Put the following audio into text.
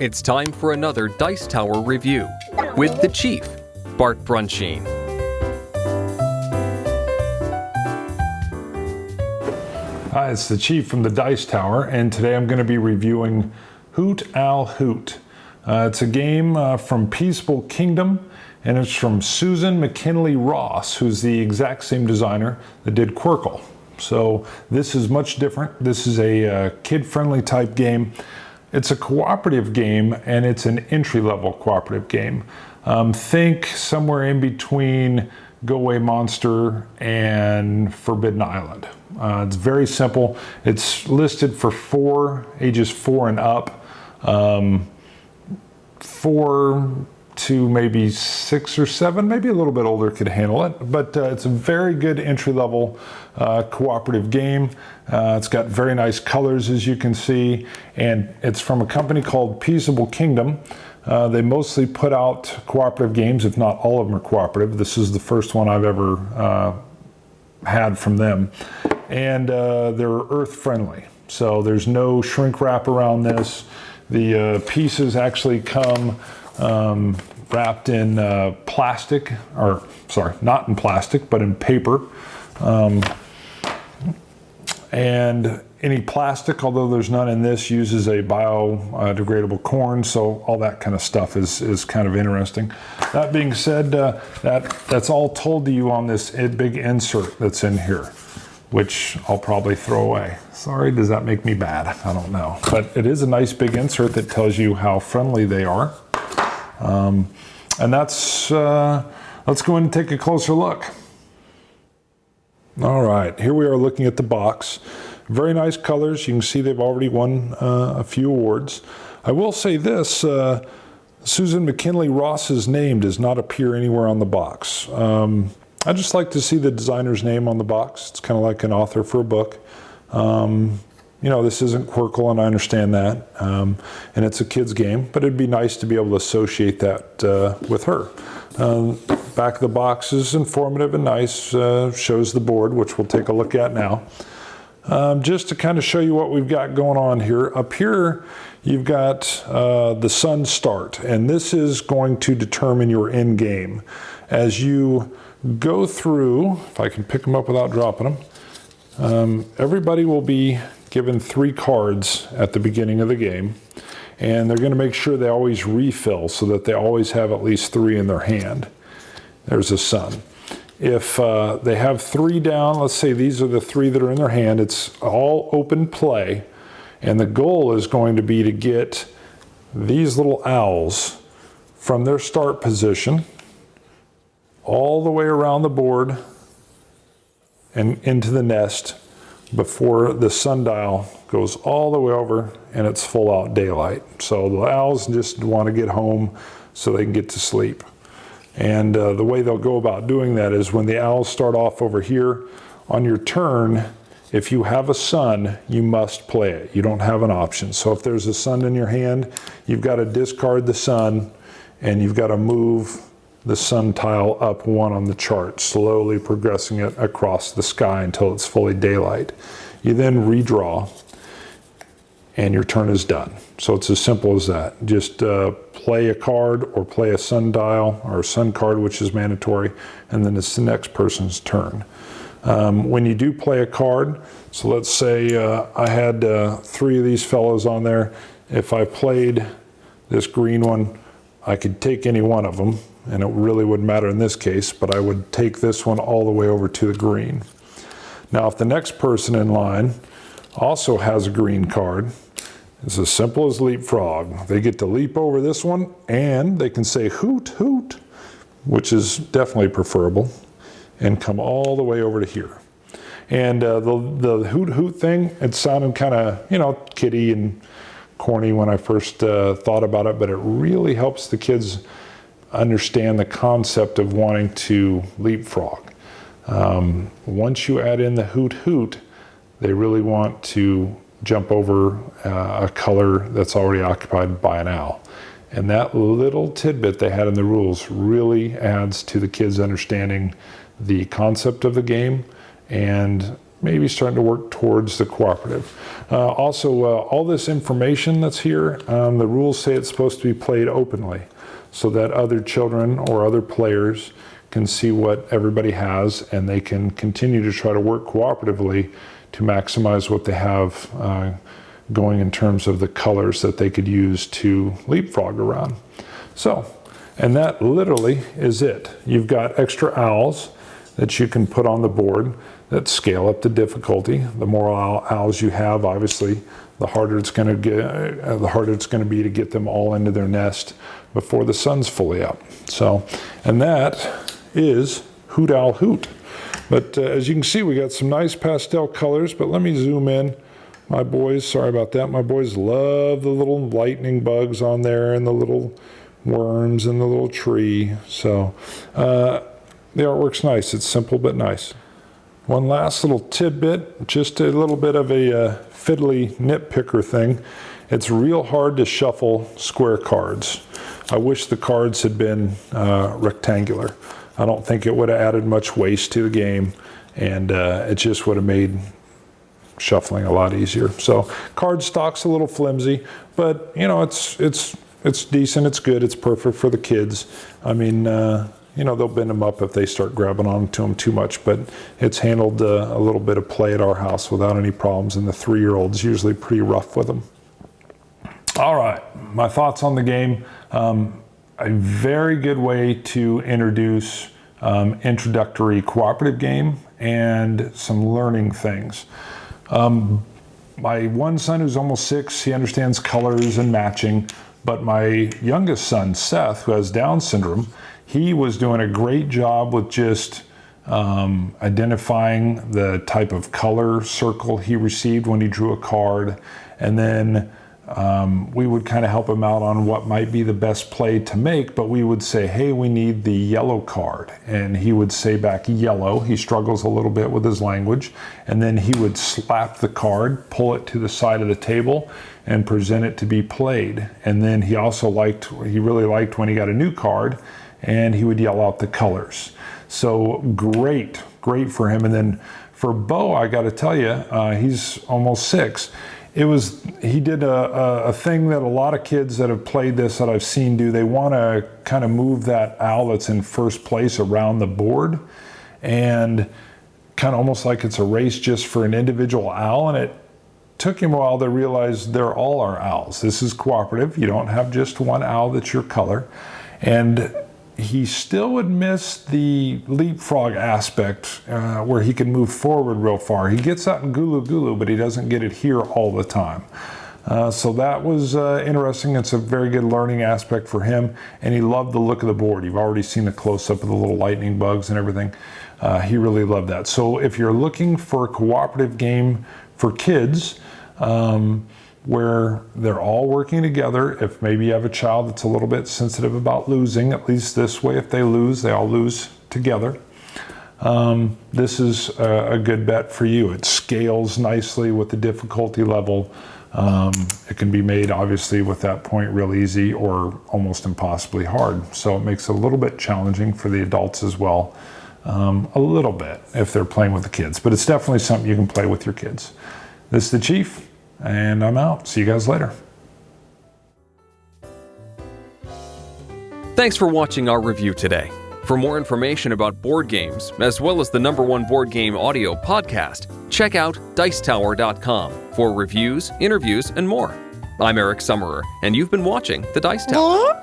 It's time for another Dice Tower review with the Chief, Bart Brunsheen. Hi, it's the Chief from the Dice Tower, and today I'm going to be reviewing Hoot, Hoot. It's a game from Peaceable Kingdom, and it's from Susan McKinley Ross, who's the exact same designer that did Quirkle. So this is much different. This is a kid-friendly type game. It's a cooperative game, and it's an entry-level cooperative game. Think somewhere in between Go Away Monster and Forbidden Island. It's very simple. It's listed for ages 4 and up. 4 to maybe 6 or 7, maybe a little bit older could handle it, but it's a very good entry-level cooperative game. It's got very nice colors, as you can see, and it's from a company called Peaceable Kingdom. They mostly put out cooperative games, if not all of them are cooperative. This is the first one I've ever had from them, and they're earth-friendly, so there's no shrink wrap around this. The pieces actually come wrapped in plastic, or sorry, not in plastic, but in paper. And any plastic, although there's none in this, uses a biodegradable corn, so all that kind of stuff is kind of interesting. That being said, that's all told to you on this big insert that's in here, which I'll probably throw away. Sorry, does that make me bad? I don't know. But it is a nice big insert that tells you how friendly they are. And that's, let's go in and take a closer look. All right, here we are looking at the box. Very nice colors. You can see they've already won a few awards. I will say this, Susan McKinley Ross's name does not appear anywhere on the box. I just like to see the designer's name on the box. It's kind of like an author for a book. You know, this isn't Quirkle, and I understand that. And it's a kid's game, but it'd be nice to be able to associate that with her. Back of the box is informative and nice, shows the board, which we'll take a look at now. Just to kind of show you what we've got going on here. Up here, you've got the sun start, and this is going to determine your end game. As you go through, if I can pick them up without dropping them, everybody will be given 3 cards at the beginning of the game, and they're going to make sure they always refill so that they always have at least 3 in their hand. There's a sun. If they have 3 down, let's say these are the 3 that are in their hand, it's all open play, and the goal is going to be to get these little owls from their start position all the way around the board and into the nest before the sundial goes all the way over and it's full out daylight. So the owls just want to get home so they can get to sleep. And the way they'll go about doing that is when the owls start off over here, on your turn, if you have a sun, you must play it. You don't have an option. So if there's a sun in your hand, you've got to discard the sun, and you've got to move the sun tile up 1 on the chart, slowly progressing it across the sky until it's fully daylight. You then redraw, and your turn is done. So it's as simple as that. Just play a card or play a sundial or a sun card, which is mandatory, and then it's the next person's turn. When you do play a card, so let's say I had 3 of these fellows on there. If I played this green one, I could take any one of them, and it really wouldn't matter in this case, but I would take this one all the way over to the green. Now, if the next person in line also has a green card, it's as simple as leapfrog. They get to leap over this one, and they can say hoot, hoot, which is definitely preferable, and come all the way over to here. And the hoot, hoot thing, it sounded kind of, you know, kiddie and corny when I first thought about it, but it really helps the kids understand the concept of wanting to leapfrog. Once you add in the hoot, hoot, they really want to jump over a color that's already occupied by an owl. And that little tidbit they had in the rules really adds to the kids understanding the concept of the game and maybe starting to work towards the cooperative. Also, all this information that's here, the rules say it's supposed to be played openly so that other children or other players can see what everybody has, and they can continue to try to work cooperatively to maximize what they have going in terms of the colors that they could use to leapfrog around. So, and that literally is it. You've got extra owls that you can put on the board that scale up the difficulty. The more owls you have, obviously, the harder it's going to be to get them all into their nest before the sun's fully up. So, and that is Hoot Owl Hoot. But as you can see, we got some nice pastel colors, but let me zoom in. My boys, sorry about that, my boys love the little lightning bugs on there and the little worms and the little tree. So the artwork's nice. It's simple but nice. One last little tidbit, just a little bit of a fiddly nitpicker thing. It's real hard to shuffle square cards. I wish the cards had been rectangular. I don't think it would have added much waste to the game, and it just would have made shuffling a lot easier. So card stock's a little flimsy, but you know, it's decent, it's good, it's perfect for the kids. I mean, you know, they'll bend them up if they start grabbing onto them too much, but it's handled a little bit of play at our house without any problems, and the 3-year-old's usually pretty rough with them. All right, my thoughts on the game. A very good way to introduce introductory cooperative game and some learning things. My one son, who's almost 6, he understands colors and matching, but my youngest son, Seth, who has Down syndrome, he was doing a great job with just identifying the type of color circle he received when he drew a card, and then we would kind of help him out on what might be the best play to make, but we would say, hey, we need the yellow card. And he would say back yellow. He struggles a little bit with his language. And then he would slap the card, pull it to the side of the table, and present it to be played. And then he really liked when he got a new card, and he would yell out the colors. So great for him. And then for Bo, I got to tell you, he's almost 6. He did a thing that a lot of kids that have played this that I've seen do. They want to kind of move that owl that's in first place around the board, and kind of almost like it's a race just for an individual owl. And it took him a while to realize they're all our owls. This is cooperative. You don't have just one owl that's your color. And he still would miss the leapfrog aspect where he can move forward real far. He gets that in Gulu Gulu, but he doesn't get it here all the time. So that was interesting. It's a very good learning aspect for him, and he loved the look of the board. You've already seen the close-up of the little lightning bugs and everything. He really loved that. So if you're looking for a cooperative game for kids, where they're all working together. If maybe you have a child that's a little bit sensitive about losing, at least this way, if they lose, they all lose together. This is a good bet for you. It scales nicely with the difficulty level. It can be made, obviously, with that point real easy or almost impossibly hard. So it makes it a little bit challenging for the adults as well. A little bit if they're playing with the kids, but it's definitely something you can play with your kids. This is the Chief, and I'm out. See you guys later. Thanks for watching our review today. For more information about board games, as well as the #1 board game audio podcast, check out Dicetower.com for reviews, interviews, and more. I'm Eric Summerer, and you've been watching The Dice Tower.